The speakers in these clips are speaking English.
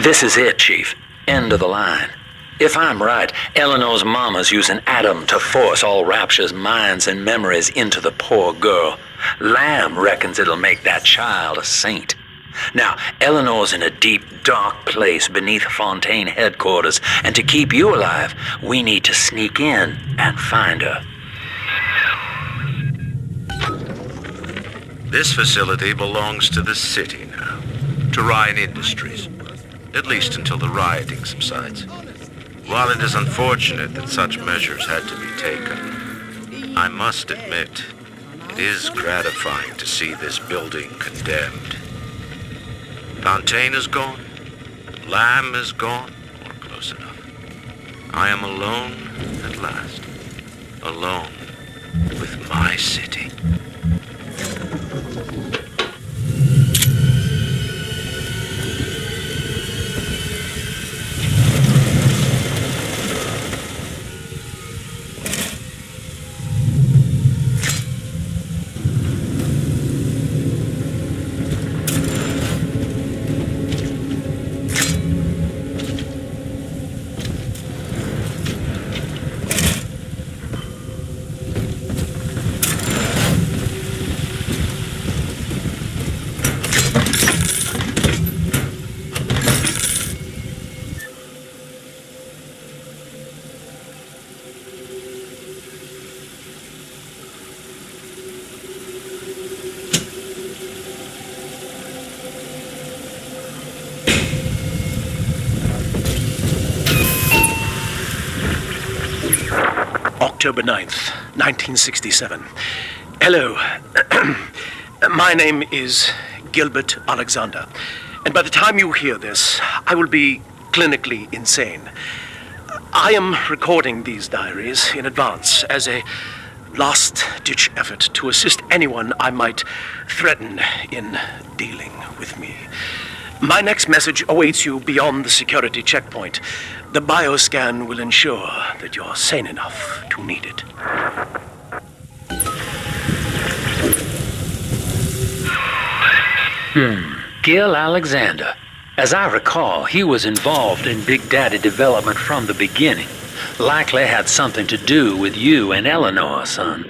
This is it, Chief. End of the line. If I'm right, Eleanor's mama's using Adam to force all Rapture's minds and memories into the poor girl. Lamb reckons it'll make that child a saint. Now, Eleanor's in a deep, dark place beneath Fontaine headquarters, and to keep you alive, we need to sneak in and find her. This facility belongs to the city now, to Ryan Industries, at least until the rioting subsides. While it is unfortunate that such measures had to be taken, I must admit, it is gratifying to see this building condemned. Fontaine is gone, Lamb is gone, or close enough. I am alone at last, alone with my city. October 9th, 1967. Hello. My name is Gilbert Alexander, and by the time you hear this, I will be clinically insane. I am recording these diaries in advance as a last-ditch effort to assist anyone I might threaten in dealing with me. My next message awaits you beyond the security checkpoint. The bioscan will ensure that you're sane enough to need it. Gil Alexander. As I recall, he was involved in Big Daddy development from the beginning. Likely had something to do with you and Eleanor, son.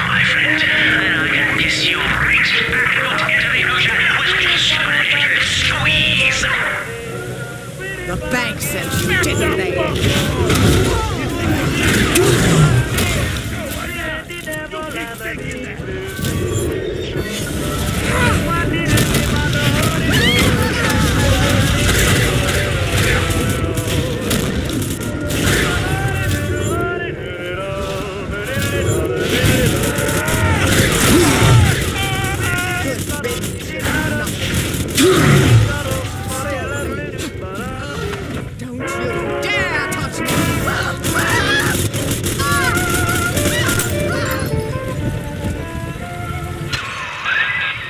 My friend, and I can kiss you.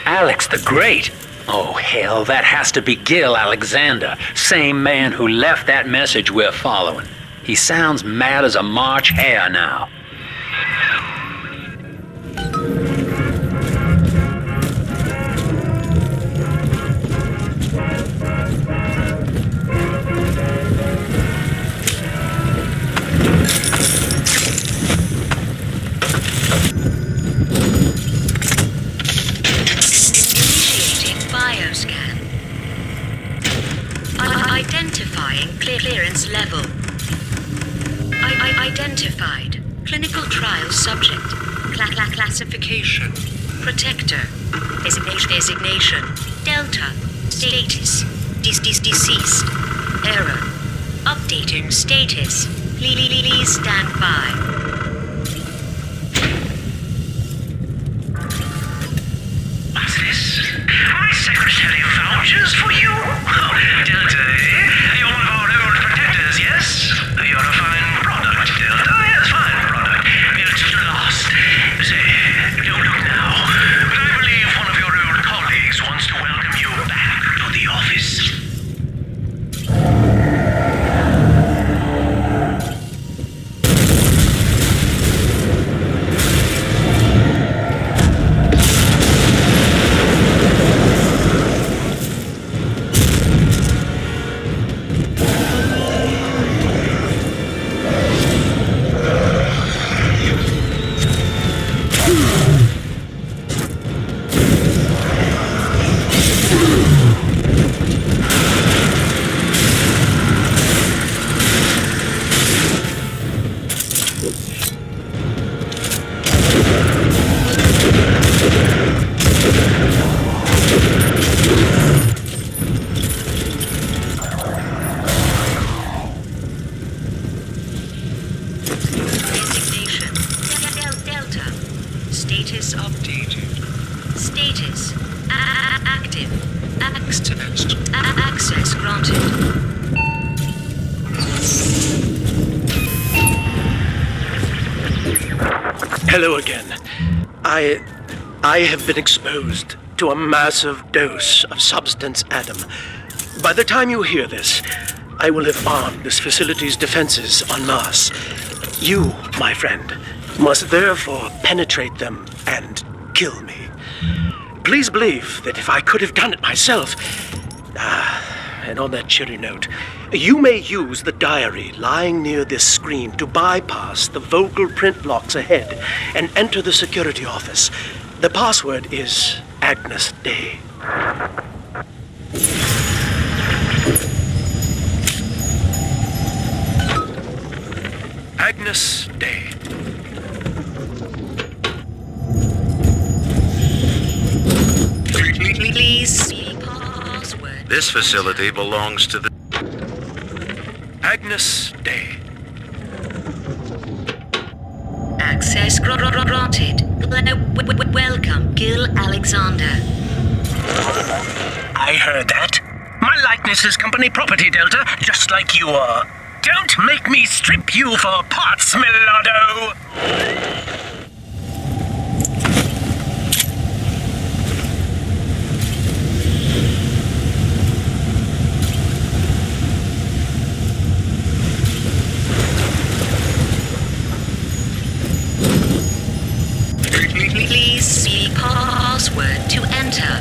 Alex the Great? Oh, hell, that has to be Gil Alexander, same man who left that message we're following. He sounds mad as a March hare now. Bioscan. Identifying clearance level. Identified. Clinical trial subject. Classification. Protector. Designation. Delta. Status. Deceased. Error. Updating status. Please stand by. My secretary vouches for you? Oh, Delta, eh? You're one of our old protectors, yes? You're a fine product, Delta. Yes, fine product. Built to last. Say, don't look now, but I believe one of your old colleagues wants to welcome you back to the office. Designation. Delta. Status updated. Status. Active. Access granted. Hello again. I have been exposed to a massive dose of substance Adam. By the time you hear this, I will have armed this facility's defenses en masse. You, my friend, must therefore penetrate them and kill me. Please believe that if I could have done it myself... and on that cheery note, you may use the diary lying near this screen to bypass the vocal print locks ahead and enter the security office. The password is Agnes Day. Agnes Day. Please see password. This facility belongs to the... Agnes Day. Access granted. Welcome, Gil Alexander. I heard that. My likeness is company property, Delta, just like you are. Don't make me strip you for parts, Millardo! Please see password to enter.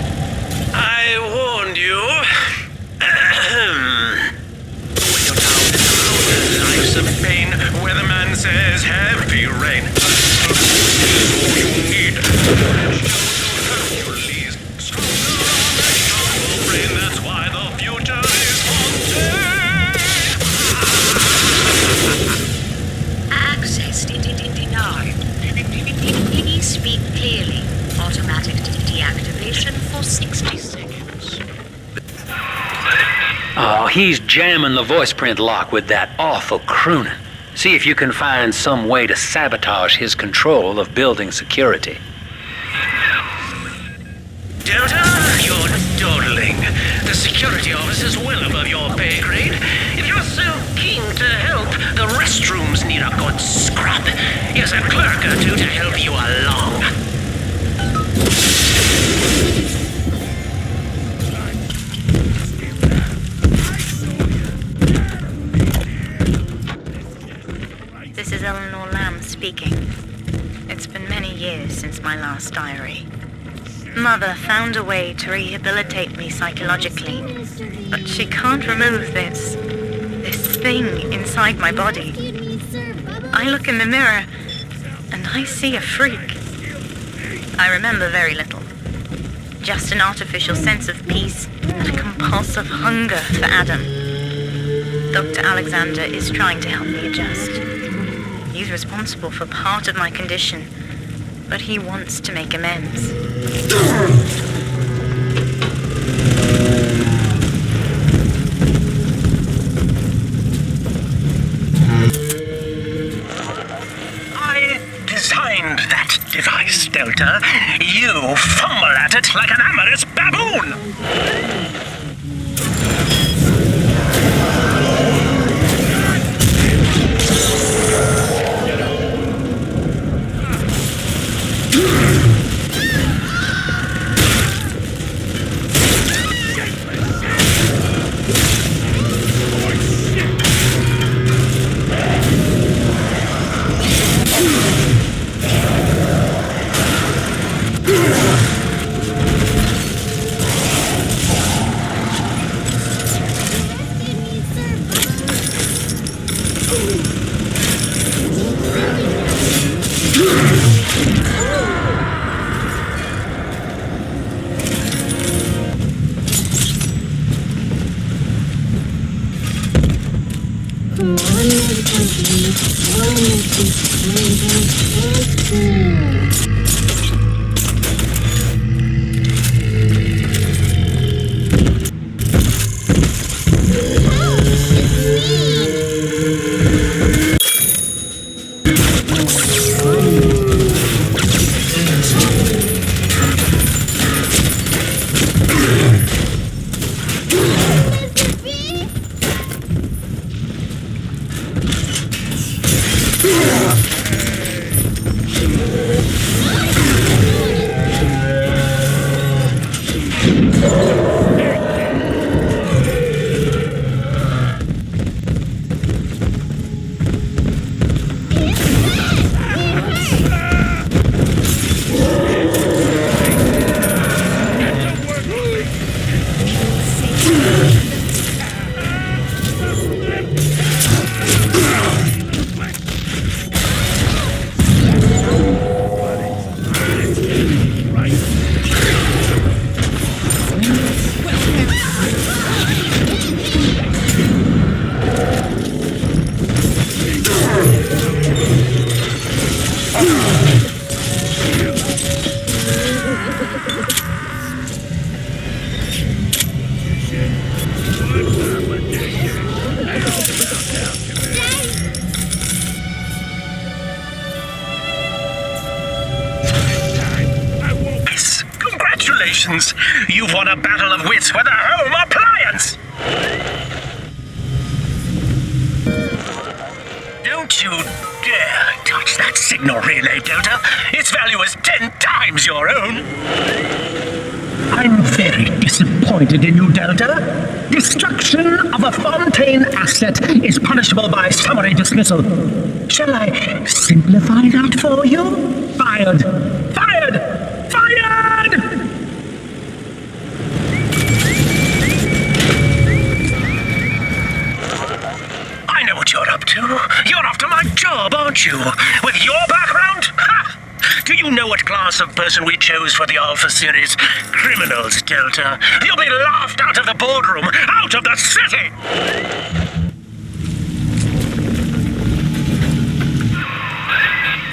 I warned you. When you're down in the life's of pain, weatherman says heavy rain. All you need. Hercules, stronger brain. That's why the future is haunted. He's jamming the voice print lock with that awful crooning. See if you can find some way to sabotage his control of building security. Delta, you're dawdling. The security office is well above your pay grade. If you're so keen to help, the restrooms need a good scrub. Here's a clerk or two to help you along. This is Eleanor Lamb speaking. It's been many years since my last diary. Mother found a way to rehabilitate me psychologically, but she can't remove this thing inside my body. I look in the mirror, and I see a freak. I remember very little. Just an artificial sense of peace and a compulsive hunger for Adam. Dr. Alexander is trying to help me adjust. He's responsible for part of my condition, but he wants to make amends. I designed that device, Delta. You fumble at it like an amorous baboon. Congratulations! You've won a battle of wits with a home appliance! Don't you dare touch that signal relay, Delta. Its value is 10 times your own. I'm very disappointed in you, Delta. Destruction of a Fontaine asset is punishable by summary dismissal. Shall I simplify that for you? Fired! Fired! Fired! I know what you're up to. You're after my job, aren't you? With your background? Ha! Do you know what class of person we chose for the Alpha series? Criminals, Delta. You'll be laughed out of the boardroom, out of the city!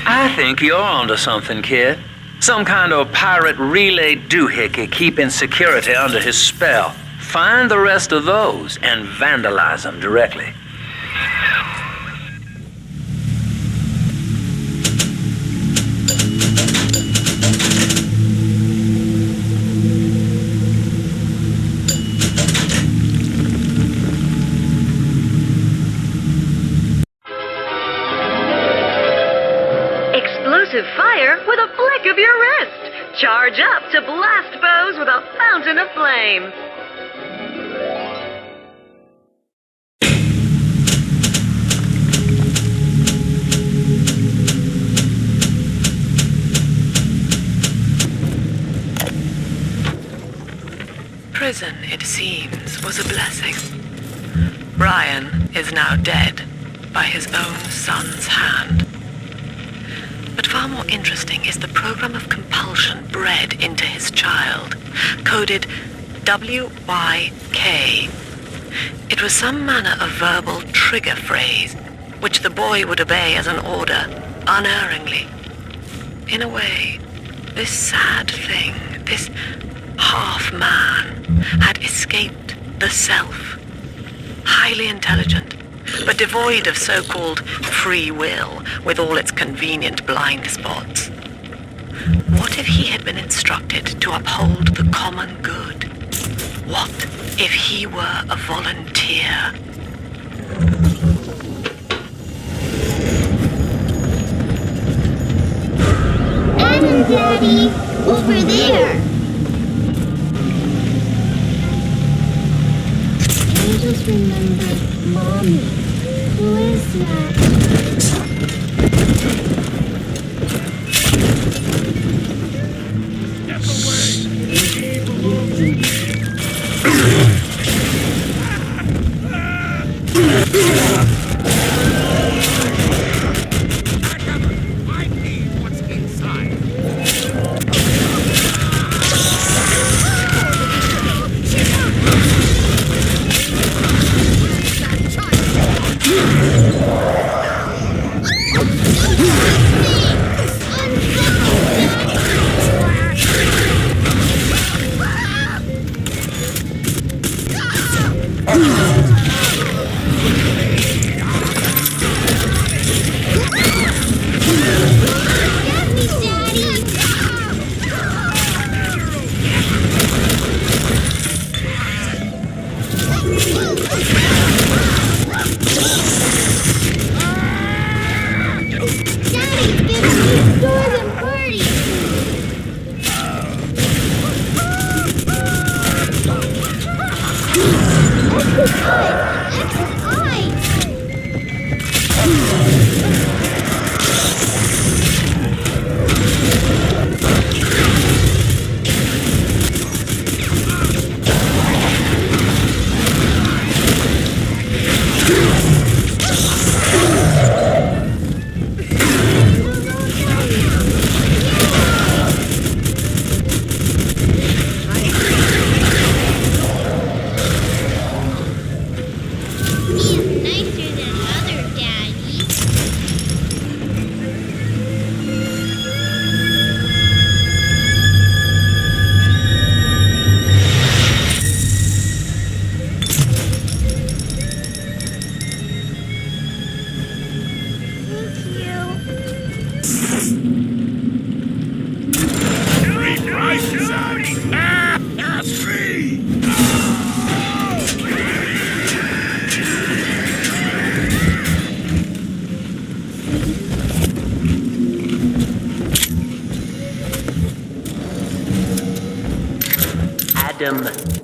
I think you're onto something, kid. Some kind of pirate relay doohickey keeping security under his spell. Find the rest of those and vandalize them directly. Explosive fire with a flick of your wrist. Charge up to blast foes with a fountain of flame. Prison, it seems, was a blessing. Brian is now dead by his own son's hand. But far more interesting is the program of compulsion bred into his child, coded WYK. It was some manner of verbal trigger phrase, which the boy would obey as an order, unerringly. In a way, this sad thing, this half-man, had escaped the self. Highly intelligent, but devoid of so-called free will with all its convenient blind spots. What if he had been instructed to uphold the common good? What if he were a volunteer? Adam, Daddy! Over there! I just remembered Mommy. Who is that?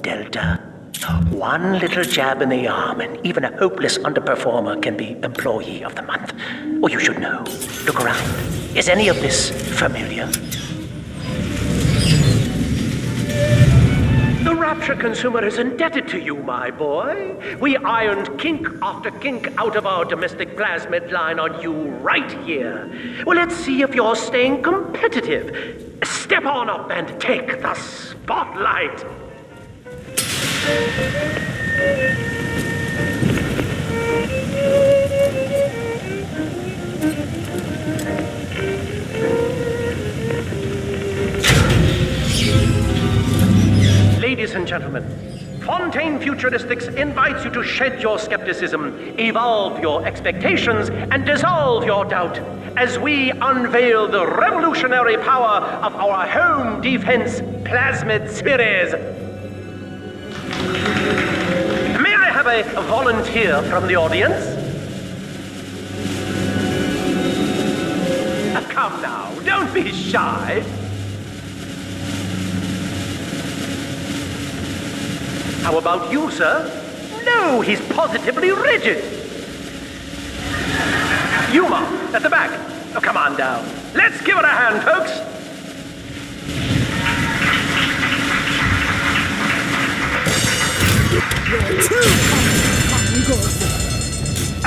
Delta. One little jab in the arm, and even a hopeless underperformer can be Employee of the Month. Oh, you should know. Look around. Is any of this familiar? The Rapture consumer is indebted to you, my boy. We ironed kink after kink out of our domestic plasmid line on you right here. Well, let's see if you're staying competitive. Step on up and take the spotlight. Ladies and gentlemen, for Fontaine Futuristics invites you to shed your skepticism, evolve your expectations, and dissolve your doubt as we unveil the revolutionary power of our home defense plasmid series. May I have a volunteer from the audience? Come now, don't be shy. How about you, sir? No, he's positively rigid. Yuma, at the back. Oh, come on down. Let's give it a hand, folks.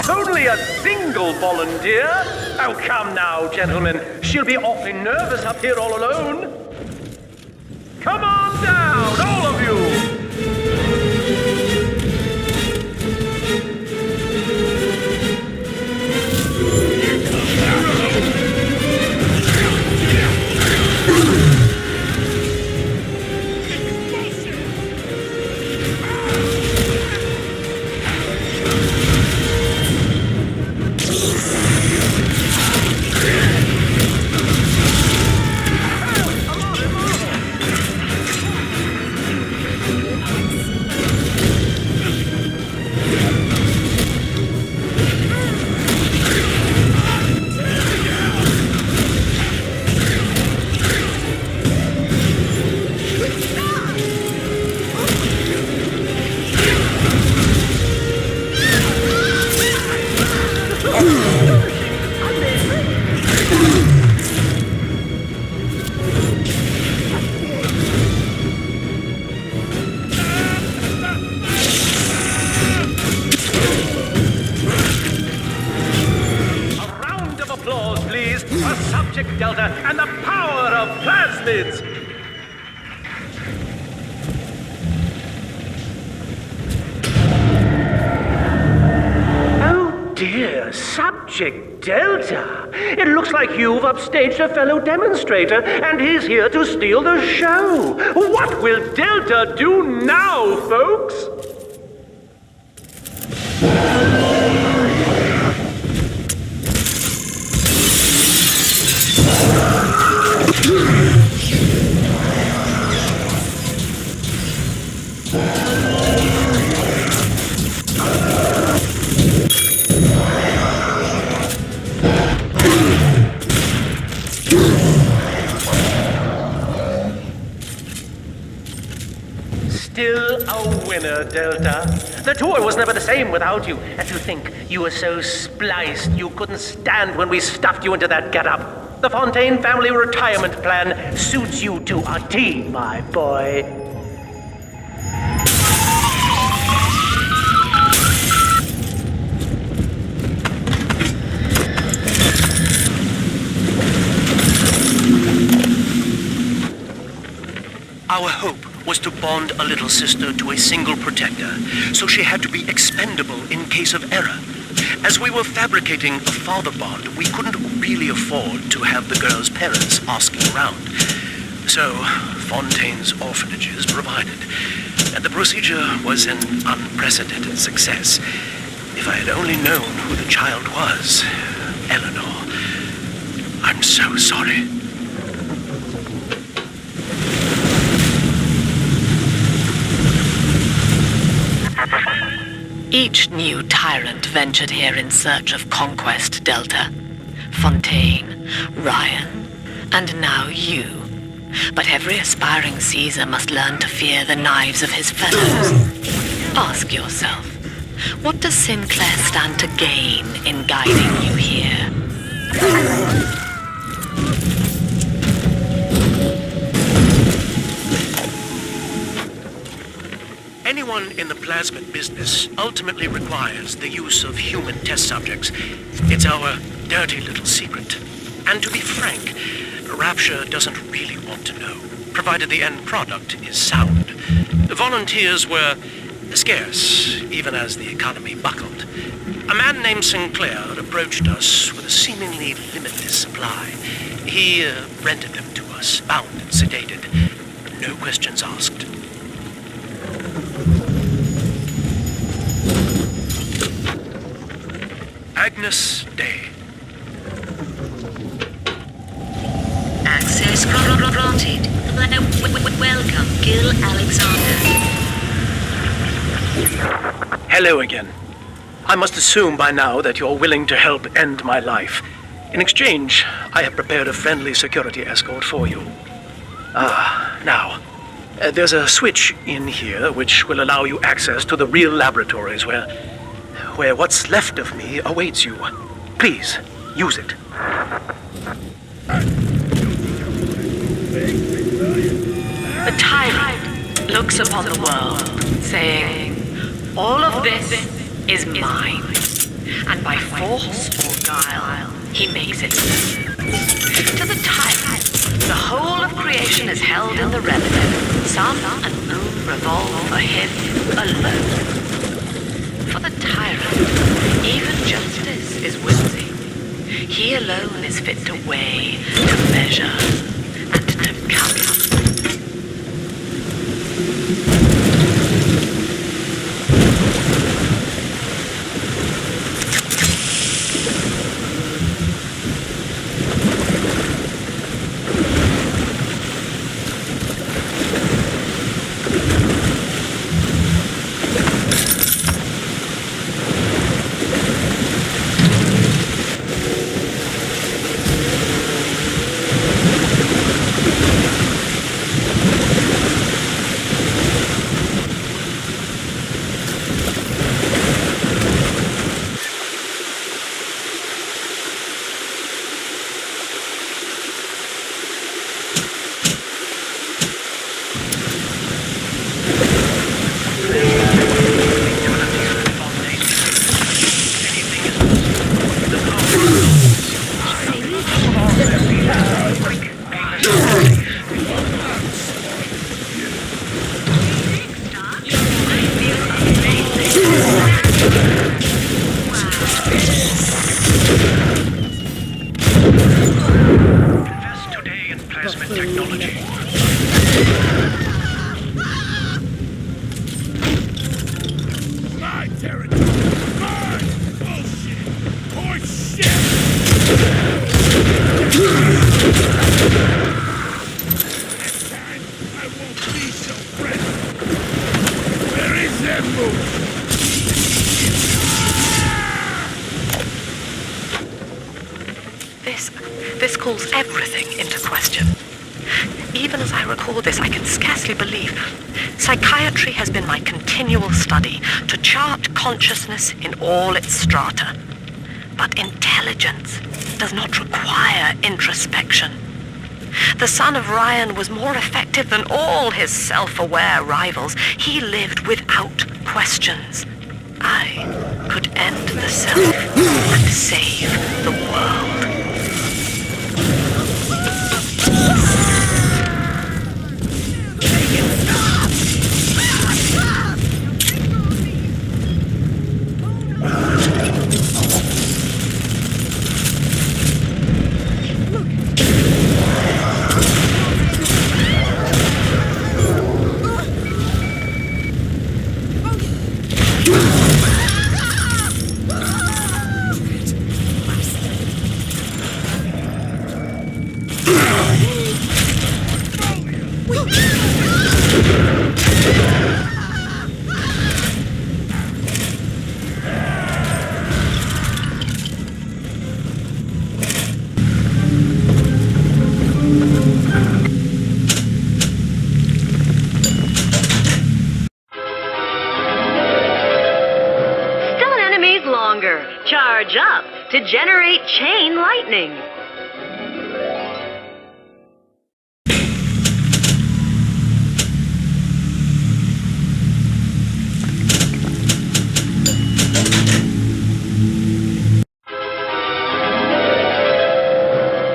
Only a single volunteer? Oh, come now, gentlemen. She'll be awfully nervous up here all alone. Come on down, all of you. Delta and the power of plasmids! Oh dear, Subject Delta. It looks like you've upstaged a fellow demonstrator, and he's here to steal the show. What will Delta do now, folks? Still a winner, Delta. The tour was never the same without you. And to think you were so spliced you couldn't stand when we stuffed you into that getup. The Fontaine family retirement plan suits you to a T, my boy. Our hope was to bond a little sister to a single protector, so she had to be expendable in case of error. As we were fabricating a father bond, we couldn't really afford to have the girl's parents asking around. So, Fontaine's orphanages provided, and the procedure was an unprecedented success. If I had only known who the child was, Eleanor, I'm so sorry. Each new tyrant ventured here in search of conquest, Delta. Fontaine, Ryan, and now you. But every aspiring Caesar must learn to fear the knives of his fellows. Ask yourself, what does Sinclair stand to gain in guiding you here? Anyone in the plasmid business ultimately requires the use of human test subjects. It's our dirty little secret. And to be frank, Rapture doesn't really want to know, provided the end product is sound. The volunteers were scarce, even as the economy buckled. A man named Sinclair approached us with a seemingly limitless supply. He rented them to us, bound and sedated. No questions asked. Agnes Day. Access granted. Welcome, Gil Alexander. Hello again. I must assume by now that you're willing to help end my life. In exchange, I have prepared a friendly security escort for you. Now, there's a switch in here which will allow you access to the real laboratories where what's left of me awaits you. Please, use it. The tyrant looks upon the world, saying, "All of this is mine," and by force or guile, he makes it so. To the tyrant, the whole of creation is held in the relative. Sun and moon revolve for him alone. For the tyrant, even justice is whimsy. He alone is fit to weigh, to measure, and to calculate. This calls everything into question. Even as I record this, I can scarcely believe. Psychiatry has been my continual study to chart consciousness in all its strata. But intelligence does not require introspection. The son of Ryan was more effective than all his self-aware rivals. He lived without questions. I could end the self and save the world. Charge up to generate chain lightning.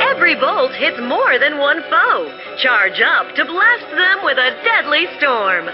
Every bolt hits more than one foe. Charge up to blast them with a deadly storm.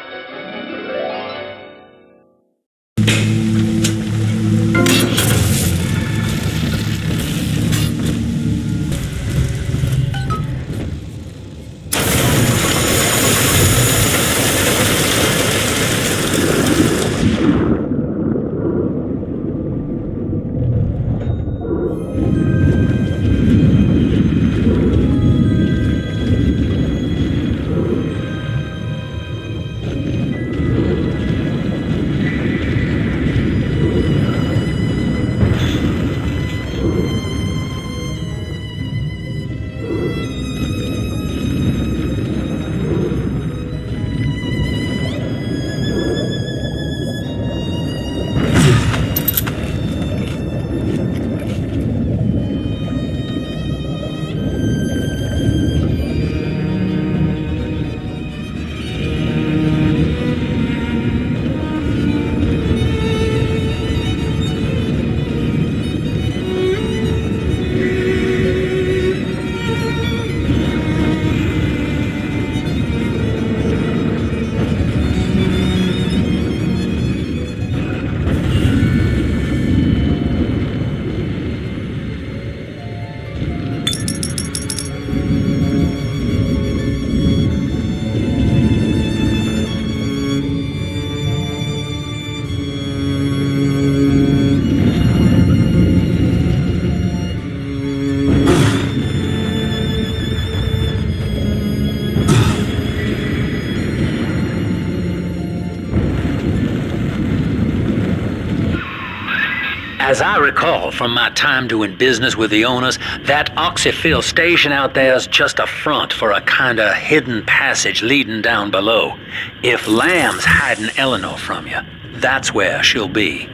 As I recall from my time doing business with the owners, that oxyfill station out there's just a front for a kinda hidden passage leading down below. If Lamb's hiding Eleanor from you, that's where she'll be.